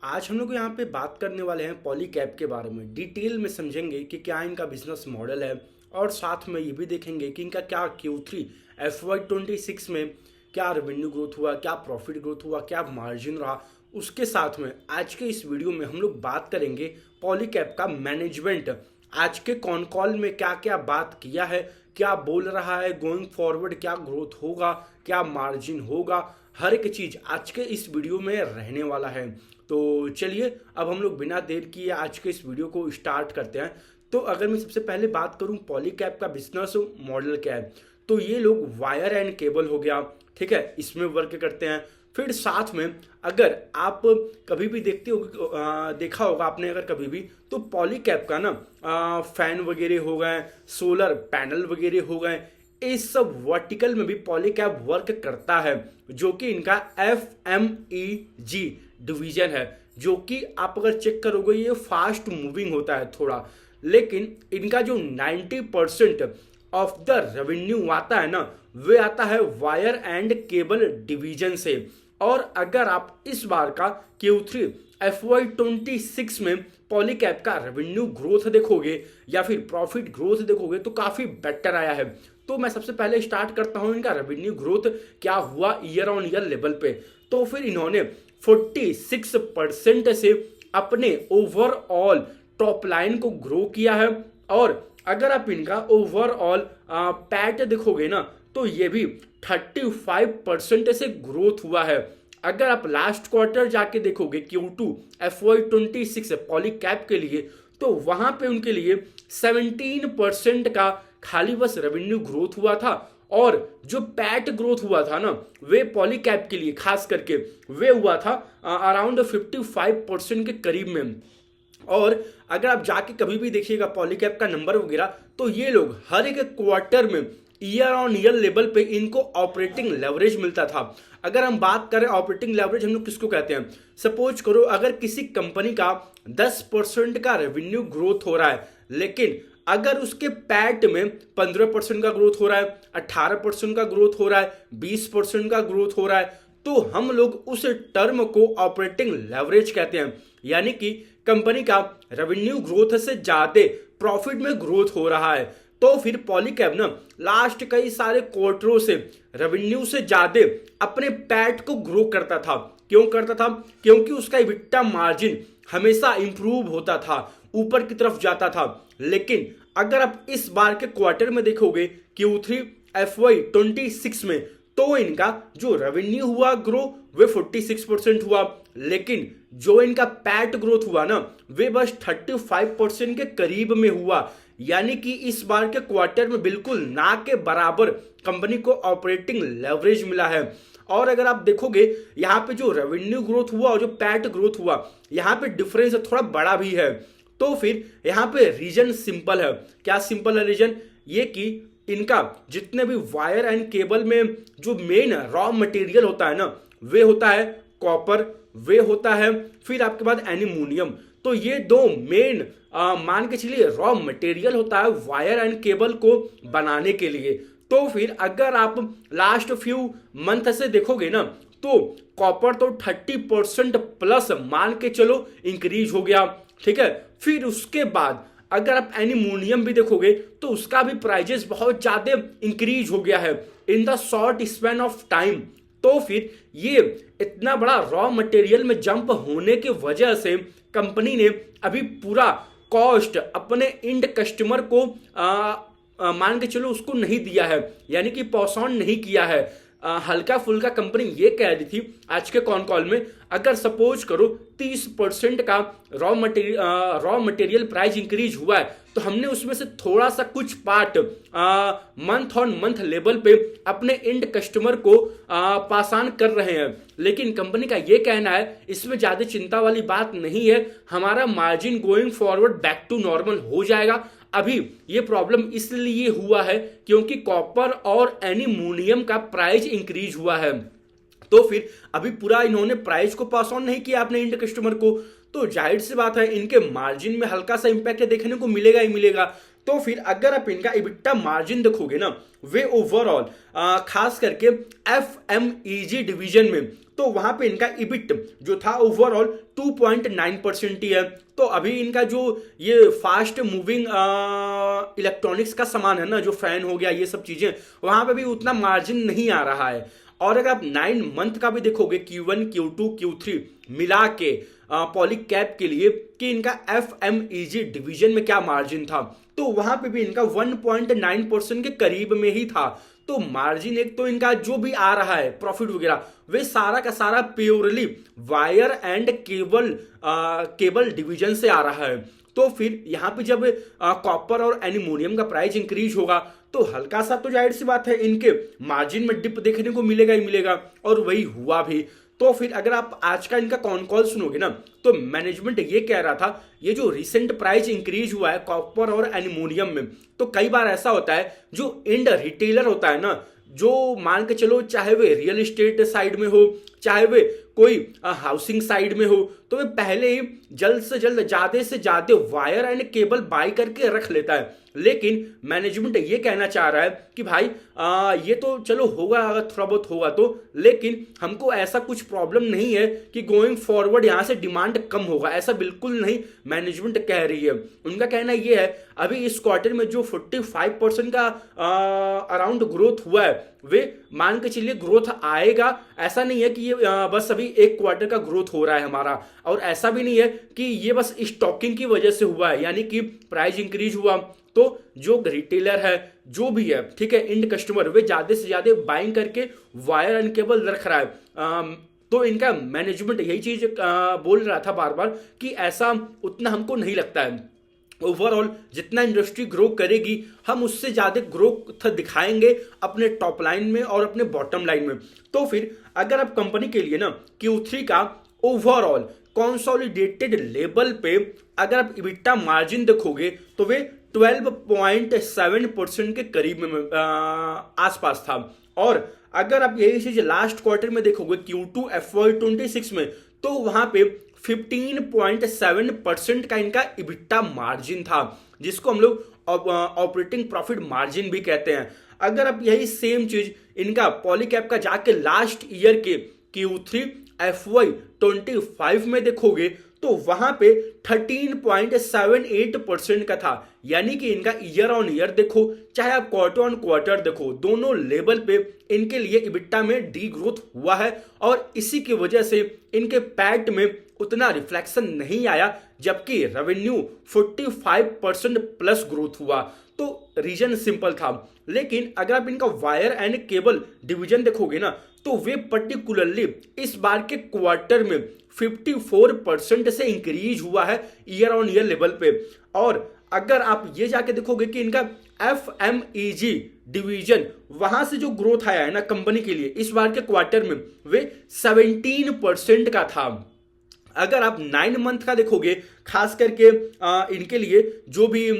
आज हम लोग यहाँ पे बात करने वाले हैं पॉलीकैब के बारे में। डिटेल में समझेंगे कि क्या इनका बिजनेस मॉडल है और साथ में ये भी देखेंगे कि इनका क्या Q3 FY26 में क्या रेवेन्यू ग्रोथ हुआ, क्या प्रॉफिट ग्रोथ हुआ, क्या मार्जिन रहा। उसके साथ में आज के इस वीडियो में हम लोग बात करेंगे पॉलीकैब का मैनेजमेंट आज के कॉन कॉल में क्या क्या बात किया है, क्या बोल रहा है, गोइंग फॉरवर्ड क्या ग्रोथ होगा, क्या मार्जिन होगा। हर एक चीज आज के इस वीडियो में रहने वाला है। तो चलिए अब हम लोग बिना देर किए आज के इस वीडियो को स्टार्ट करते हैं। तो अगर मैं सबसे पहले बात करूं पॉलीकैब का बिजनेस मॉडल क्या है, तो ये लोग वायर एंड केबल हो गया, ठीक है, इसमें वर्क करते हैं। फिर साथ में अगर आप कभी भी देखते हो, देखा होगा आपने अगर कभी भी, तो पॉलीकैब का ना फैन वगैरह हो गए, सोलर पैनल वगैरह हो गए, इस सब वर्टिकल में भी पॉलीकैब वर्क करता है, जो कि इनका FMEG डिवीजन है। जो कि आप अगर चेक करोगे ये फास्ट मूविंग होता है थोड़ा, लेकिन इनका जो 90% ऑफ द रेवेन्यू आता है ना, वे आता है वायर एंड केबल डिवीजन से। और अगर आप इस बार का Q3 FY26 में पॉलीकैब का रेवेन्यू ग्रोथ देखोगे या फिर प्रॉफिट ग्रोथ देखोगे तो काफी बेटर आया है। तो मैं सबसे पहले स्टार्ट करता हूं इनका रेवेन्यू ग्रोथ क्या हुआ ईयर ऑन ईयर लेवल पे। तो फिर इन्होंने 46% से अपने ओवरऑल टॉप लाइन को ग्रो किया है। और अगर आप इनका ओवरऑल पैट देखोगे ना, तो ये भी 35% से ग्रोथ हुआ है। अगर आप लास्ट क्वार्टर जाके देखोगे Q2 FY26 पॉलीकैब के लिए, तो वहां पे उनके लिए 17% का खाली बस रेवेन्यू ग्रोथ हुआ था। और जो पैट ग्रोथ हुआ था ना, वे पॉलीकैब के लिए खास करके वे हुआ था अराउंड 55% के करीब में। और अगर आप जाके कभी भी देखिएगा पॉलीकैब का नंबर वगैरह, तो ये लोग हर एक क्वार्टर में ईयर ऑन ईयर लेवल पे इनको ऑपरेटिंग लेवरेज मिलता था। अगर हम बात करें ऑपरेटिंग लेवरेज हम लोग किसको कहते हैं, सपोज करो अगर किसी कंपनी का 10% का रेवेन्यू ग्रोथ हो रहा है, लेकिन अगर उसके पैट में 15% का ग्रोथ हो रहा है, 18% का ग्रोथ हो रहा है, 20% का ग्रोथ हो रहा है, तो हम लोग उस टर्म को ऑपरेटिंग लेवरेज कहते हैं। यानी कि कंपनी का रेवेन्यू ग्रोथ से ज्यादा प्रॉफिट में ग्रोथ हो रहा है। तो फिर पॉलीकैब ना लास्ट कई सारे क्वार्टरों से रेवेन्यू से ज्यादा अपने पैट को ग्रो करता था। क्यों करता था? क्योंकि उसका इबिट्टा मार्जिन हमेशा इंप्रूव होता था, ऊपर की तरफ जाता था। लेकिन अगर आप इस बार के क्वार्टर में देखोगे Q3 FY26 में, तो इनका जो रेवेन्यू हुआ ग्रो वे 46% हुआ, लेकिन जो इनका पैट ग्रोथ हुआ ना, वे बस 35% के करीब में हुआ। यानी कि इस बार के क्वार्टर में बिल्कुल ना के बराबर कंपनी को ऑपरेटिंग लेवरेज मिला है। और अगर आप देखोगे यहाँ पे जो रेवेन्यू ग्रोथ हुआ और जो पैट ग्रोथ हुआ, यहाँ पे डिफरेंस थोड़ा बड़ा भी है। तो फिर यहाँ पे रीजन सिंपल है। क्या सिंपल है रीजन? ये कि इनका जितने भी वायर एंड केबल में जो मेन रॉ मटेरियल होता है ना, वे होता है कॉपर, वे होता है फिर आपके बाद एल्यूमिनियम। तो ये दो मेन मान के चलिए रॉ मटेरियल होता है वायर एंड केबल को बनाने के लिए। तो फिर अगर आप लास्ट फ्यू मंथ से देखोगे ना, तो कॉपर तो 30% प्लस मान के चलो इंक्रीज हो गया, ठीक है। फिर उसके बाद अगर आप एल्यूमिनियम भी देखोगे तो उसका भी प्राइजेस बहुत ज्यादा इंक्रीज हो गया है in the short span of time. तो फिर ये इतना बड़ा रॉ मटेरियल में जंप होने की वजह से कंपनी ने अभी पूरा कॉस्ट अपने इंड कस्टमर को मान के चलो उसको नहीं दिया है, यानी कि पास ऑन नहीं किया है। हल्का फुल्का कंपनी ये कह रही थी आज के कॉन कॉल में, अगर सपोज करो 30% का रॉ मटेरियल प्राइस इंक्रीज हुआ है, तो हमने उसमें से थोड़ा सा कुछ part month on month level पे अपने एंड कस्टमर को पास ऑन कर रहे हैं। लेकिन कंपनी का ये कहना है इसमें ज्यादा चिंता वाली बात नहीं है, हमारा margin going forward back to normal हो जाएगा। अभी ये प्रॉब्लम इसलिए हुआ है क्योंकि कॉपर और एल्यूमिनियम का प्राइस इंक्रीज हुआ है। तो फिर अभी पूरा इन्होंने प्राइस को पास ऑन नहीं किया अपने इंड कस्टमर को, तो जाहिर सी बात है इनके मार्जिन में हल्का सा इंपैक्ट देखने को मिलेगा ही मिलेगा। तो फिर अगर आप इनका इबिट्टा मार्जिन देखोगे ना, वे ओवरऑल खास करके FMEG डिवीजन में तो वहां पे इनका इबिट जो था ओवरऑल 2.9% ही है। तो अभी इनका जो ये फास्ट मूविंग इलेक्ट्रॉनिक्स का सामान है ना, जो फैन हो गया ये सब चीजें, वहां पे भी उतना मार्जिन नहीं आ रहा है। और अगर आप 9 मंथ का भी देखोगे Q1 Q2 Q3 मिला के पॉलीकैब के लिए कि इनका FMEG डिवीजन में क्या मार्जिन था, तो वहां पे भी इनका 1.9% के करीब में ही था। तो मार्जिन एक तो इनका जो भी आ रहा है प्रॉफिट वगैरह, वे सारा का सारा purely wire and cable division से आ रहा है। तो फिर यहाँ पे जब कॉपर और एल्यूमिनियम का प्राइस इंक्रीज होगा तो हल्का सा तो जाहिर सी बात है इनके मार्जिन में डिप देखने को मिलेगा ही मिलेगा, और वही हुआ भी। तो फिर अगर आप आज का इनका कॉन कॉल सुनोगे ना, तो मैनेजमेंट ये कह रहा था ये जो रिसेंट प्राइस इंक्रीज हुआ है कॉपर और एल्यूमिनियम में, तो कई बार ऐसा होता है जो एंड रिटेलर होता है ना, जो मान के चलो चाहे वे रियल एस्टेट साइड में हो, चाहे वे कोई हाउसिंग साइड में हो, तो वे पहले ही जल्द से ज्यादा वायर एंड केबल बाय करके रख लेता है। लेकिन मैनेजमेंट ये कहना चाह रहा है कि भाई ये तो चलो होगा, अगर थोड़ा बहुत होगा तो, लेकिन हमको ऐसा कुछ प्रॉब्लम नहीं है कि गोइंग फॉरवर्ड यहां से डिमांड कम होगा, ऐसा बिल्कुल नहीं मैनेजमेंट कह रही है। उनका कहना ये है अभी इस क्वार्टर में जो 45% का अराउंड ग्रोथ हुआ है, वे मान के चलिए ग्रोथ आएगा। ऐसा नहीं है कि ये बस अभी एक क्वार्टर का ग्रोथ हो रहा है हमारा, और ऐसा भी नहीं है कि ये बस स्टॉकिंग की वजह से हुआ है, यानी कि प्राइस इंक्रीज हुआ तो जो रिटेलर है जो भी है, ठीक है, एंड कस्टमर, वे ज्यादा से ज्यादा बाइंग करके वायर एंड केबल रख रहा है। तो इनका मैनेजमेंट यही चीज बोल रहा था बार बार कि ऐसा उतना हमको नहीं लगता है। ओवरऑल जितना इंडस्ट्री ग्रो करेगी हम उससे ज्यादा ग्रोथ दिखाएंगे अपने टॉप लाइन में और अपने बॉटम लाइन में। तो फिर अगर आप कंपनी के लिए ना Q3 का ओवरऑल कंसोलिडेटेड लेवल पे अगर आप इबिटा मार्जिन देखोगे तो वे 12.7% के करीब में आसपास था। और अगर आप यही चीज लास्ट क्वार्टर में देखोगे Q2 FY26 में, तो वहां पे 15.7% का इनका इबिटा मार्जिन था, जिसको हम लोग ऑपरेटिंग प्रॉफिट मार्जिन भी कहते हैं। अगर आप यही सेम चीज इनका पॉलीकैब का जाके लास्ट ईयर के Q3 FY25 में देखोगे तो वहां पे 13.78% का था, यानी कि इनका ईयर ऑन ईयर देखो चाहे आप क्वार्टर ऑन क्वार्टर देखो, दोनों लेवल पे इनके लिए इबिटा में डी ग्रोथ हुआ है। और इसी की वजह से इनके पैट में उतना रिफ्लेक्शन नहीं आया, जबकि रेवेन्यू 45% प्लस ग्रोथ हुआ। तो रीजन सिंपल था। लेकिन अगर आप इनका वायर एंड केबल डिवीजन देखोगे ना, तो वे पर्टिकुलरली इस बार के क्वार्टर में 54% से इंक्रीज हुआ है ईयर ऑन ईयर लेवल पे। और अगर आप ये जाके देखोगे कि इनका FMEG डिवीजन, वहां से जो ग्रोथ आया है ना कंपनी के लिए इस बार के क्वार्टर में, वे 17% का था। अगर आप 9 मंथ का देखोगे खास करके इनके लिए जो भी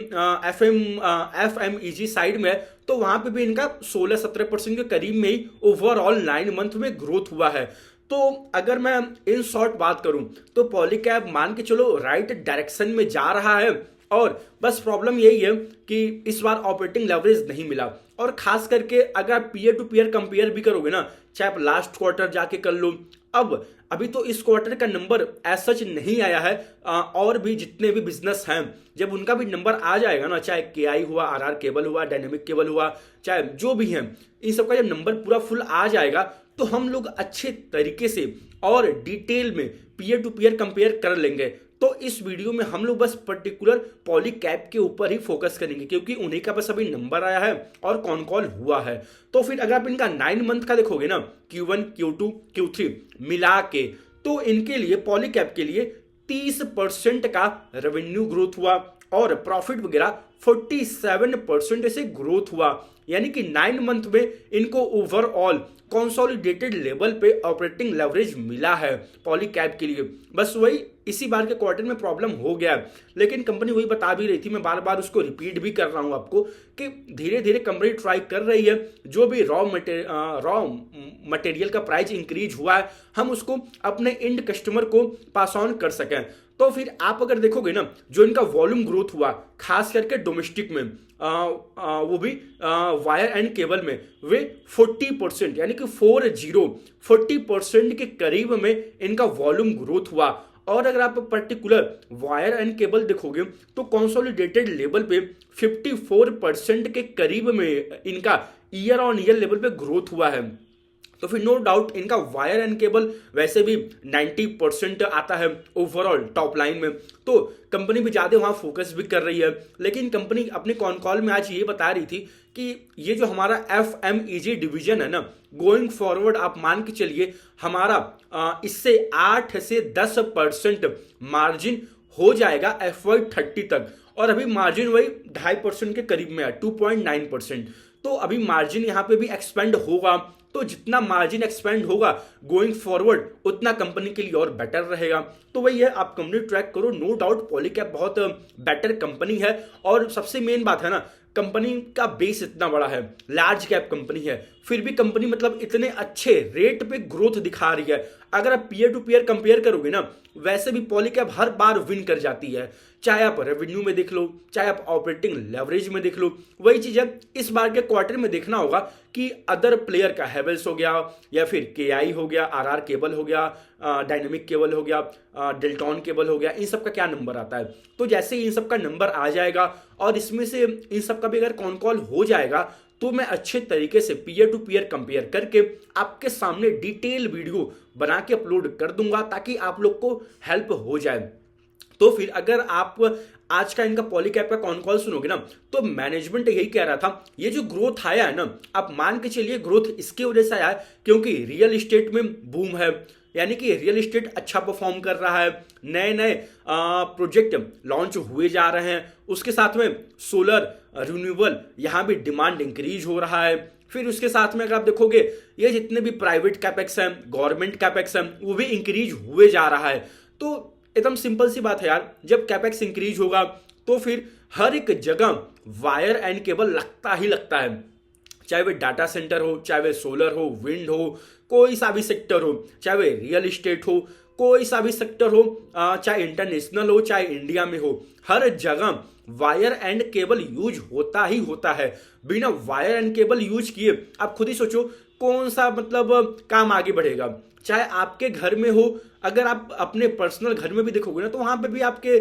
FMEG साइड में है, तो वहां पे भी इनका 16-17% के करीब में ही ओवरऑल 9 मंथ में ग्रोथ हुआ है। तो अगर मैं इन शॉर्ट बात करूं तो पॉलीकैब मान के चलो राइट डायरेक्शन में जा रहा है, और बस प्रॉब्लम यही है कि इस बार ऑपरेटिंग लेवरेज नहीं मिला। और खास करके अगर आप पीयर टू पीयर कंपेयर भी करोगे ना, चाहे आप लास्ट क्वार्टर जाके कर लो, अब अभी तो इस क्वार्टर का नंबर एज सच नहीं आया है, और भी जितने भी बिजनेस हैं जब उनका भी नंबर आ जाएगा ना, चाहे KI हुआ, RR केबल हुआ, डायनेमिक केबल हुआ, चाहे जो भी है, इन सबका जब नंबर पूरा फुल आ जाएगा तो हम लोग अच्छे तरीके से और डिटेल में पीयर टू पीयर कंपेयर कर लेंगे। तो इस वीडियो में हम लोग बस पर्टिकुलर पॉलीकैब के ऊपर ही फोकस करेंगे, क्योंकि उन्हीं का बस अभी नंबर आया है और कॉन कॉल हुआ है। तो फिर अगर आप इनका 9 मंथ का देखोगे ना, Q1 Q2 Q3 मिला के, तो इनके लिए पॉलीकैब के लिए 30% का रेवेन्यू ग्रोथ हुआ और प्रॉफिट वगैरह 47% से ग्रोथ हुआ। यानी कि 9 मंथ में इनको ओवरऑल कंसोलिडेटेड लेवल पे ऑपरेटिंग लेवरेज मिला है पॉलीकैब के लिए। बस वही इसी बार के क्वार्टर में प्रॉब्लम हो गया है, लेकिन कंपनी वही बता भी रही थी, मैं बार बार उसको रिपीट भी कर रहा हूं आपको कि धीरे धीरे कंपनी ट्राई कर रही है, जो भी रॉ मटेरियल का प्राइस इंक्रीज हुआ है हम उसको अपने एंड कस्टमर को पास ऑन कर सकें। तो फिर आप अगर देखोगे ना, जो इनका वॉल्यूम ग्रोथ हुआ खास करके डोमेस्टिक में, वो भी वायर एंड केबल में वे 40% यानी कि 40% के करीब में इनका वॉल्यूम ग्रोथ हुआ। और अगर आप पर्टिकुलर वायर एंड केबल देखोगे तो कंसोलिडेटेड लेवल पे 54% के करीब में इनका ईयर ऑन ईयर लेवल पे ग्रोथ हुआ है। तो फिर नो डाउट इनका वायर एंड केबल वैसे भी 90% आता है ओवरऑल टॉप लाइन में, तो कंपनी भी ज़्यादा वहाँ फोकस भी कर रही है। लेकिन कंपनी अपने कॉन कॉल में आज ये बता रही थी कि ये जो हमारा FMEG डिवीजन है ना, गोइंग फॉरवर्ड आप मान के चलिए हमारा इससे 8 से 10% मार्जिन हो जाएगा FY30 तक, और अभी मार्जिन वही 2.5% के करीब में है, 2.9%। तो अभी मार्जिन यहाँ पे भी एक्सपेंड होगा, तो जितना मार्जिन एक्सपेंड होगा गोइंग फॉरवर्ड उतना कंपनी के लिए और बेटर रहेगा। तो वही है, आप कंपनी ट्रैक करो। नो डाउट पॉलीकैब बहुत बेटर कंपनी है, और सबसे मेन बात है ना, कंपनी का बेस इतना बड़ा है, लार्ज कैप कंपनी है, फिर भी कंपनी मतलब इतने अच्छे रेट पे ग्रोथ दिखा रही है। अगर आप पीयर टू पीयर कंपेयर करोगे ना, वैसे भी पॉलीकैब हर बार विन कर जाती है, चाहे आप रेवेन्यू में देख लो, चाहे आप ऑपरेटिंग लेवरेज में देख लो। वही चीज है, इस बार के क्वार्टर में देखना होगा कि अदर प्लेयर का हैवेल्स हो गया, या फिर KI हो गया, RR केबल हो गया, डायनेमिक केबल हो गया, डेल्टॉन केबल हो गया, इन सब का क्या नंबर आता है। तो जैसे ही इन सब का नंबर आ जाएगा और इसमें से इन सब का भी अगर कॉन कॉल हो जाएगा, तो मैं अच्छे तरीके से पीयर टू पीयर कंपेयर करके आपके सामने डिटेल वीडियो बना के अपलोड कर दूंगा, ताकि आप लोग को हेल्प हो जाए। तो फिर अगर आप आज का इनका पॉलीकैब का कॉन कॉल सुनोगे ना, तो मैनेजमेंट यही कह रहा था, ये जो ग्रोथ आया है ना, आप मान के चलिए ग्रोथ इसके वजह से आया है क्योंकि रियल एस्टेट में बूम है, यानी कि रियल एस्टेट अच्छा परफॉर्म कर रहा है, नए नए प्रोजेक्ट लॉन्च हुए जा रहे हैं, उसके साथ में सोलर रिन्यूएबल यहाँ भी डिमांड इंक्रीज हो रहा है। फिर उसके साथ में अगर आप देखोगे ये जितने भी प्राइवेट कैपेक्स हैं, गवर्नमेंट कैपेक्स हैं, वो भी इंक्रीज हुए जा रहा है। तो एकदम सिंपल सी बात है यार, जब कैपेक्स इंक्रीज होगा तो फिर हर एक जगह वायर एंड केबल लगता ही लगता है, चाहे वे डाटा सेंटर हो, चाहे वे सोलर हो, विंड हो, कोई सा भी सेक्टर हो, चाहे वे रियल एस्टेट हो, कोई सा भी सेक्टर हो, चाहे इंटरनेशनल हो, चाहे इंडिया में हो, हर जगह वायर एंड केबल यूज होता ही होता है। बिना वायर एंड केबल यूज किए आप खुद ही सोचो कौन सा मतलब काम आगे बढ़ेगा। चाहे आपके घर में हो, अगर आप अपने पर्सनल घर में भी देखोगे ना, तो वहां पे भी आपके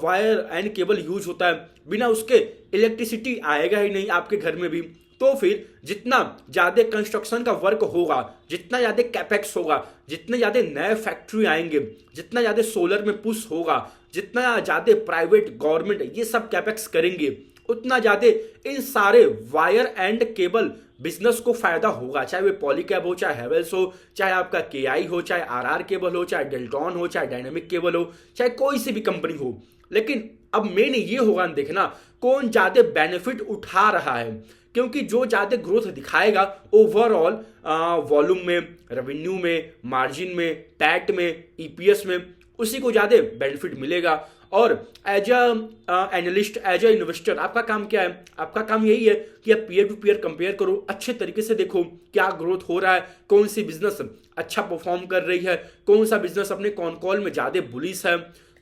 वायर एंड केबल यूज होता है, बिना उसके इलेक्ट्रिसिटी आएगा ही नहीं आपके घर में भी। तो फिर जितना ज्यादा कंस्ट्रक्शन का वर्क होगा, जितना ज्यादा कैपेक्स होगा, जितने ज्यादा नए फैक्ट्री आएंगे, जितना ज्यादा सोलर में पुश होगा, जितना ज्यादा प्राइवेट गवर्नमेंट ये सब कैपेक्स करेंगे, उतना ज्यादा इन सारे वायर एंड केबल बिजनेस को फायदा होगा। चाहे वे पॉलीकैब हो, चाहे हैवेल्स हो, चाहे आपका KI हो, चाहे RR केबल हो, चाहे डेल्टॉन हो, चाहे डायनेमिक केबल हो, चाहे कोई सी भी कंपनी हो। लेकिन अब मेन ये होगा देखना कौन ज्यादा बेनिफिट उठा रहा है, क्योंकि जो ज्यादा ग्रोथ दिखाएगा ओवरऑल वॉल्यूम में, रेवेन्यू में, मार्जिन में, पैट में, EPS में, उसी को ज्यादा बेनिफिट मिलेगा। और as a analyst, as a investor आपका काम क्या है? आपका काम यही है कि आप पीयर टू पीयर कंपेयर करो, अच्छे तरीके से देखो क्या ग्रोथ हो रहा है, कौन सी बिजनेस अच्छा परफॉर्म कर रही है, कौन सा बिजनेस अपने कॉन कॉल में ज्यादा बुलिश है।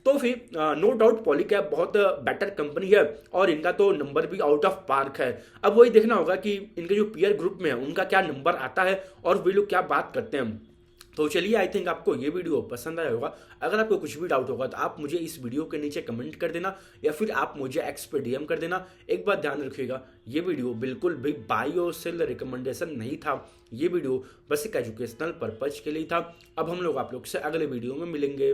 तो फिर नो डाउट पॉलीकैब बहुत बेटर कंपनी है, और इनका तो नंबर भी आउट ऑफ पार्क है। अब वही देखना होगा कि इनके जो पीयर ग्रुप में है उनका क्या नंबर आता है और वे लोग क्या बात करते हैं। तो चलिए, आई थिंक आपको ये वीडियो पसंद आया होगा। अगर आपको कुछ भी डाउट होगा तो आप मुझे इस वीडियो के नीचे कमेंट कर देना, या फिर आप मुझे एक्स पे DM कर देना। एक बात ध्यान रखिएगा, ये वीडियो बिल्कुल भी बाई और सेल रिकमेंडेशन नहीं था, ये वीडियो बस एक एजुकेशनल पर्पज के लिए था। अब हम लोग आप लोग से अगले वीडियो में मिलेंगे।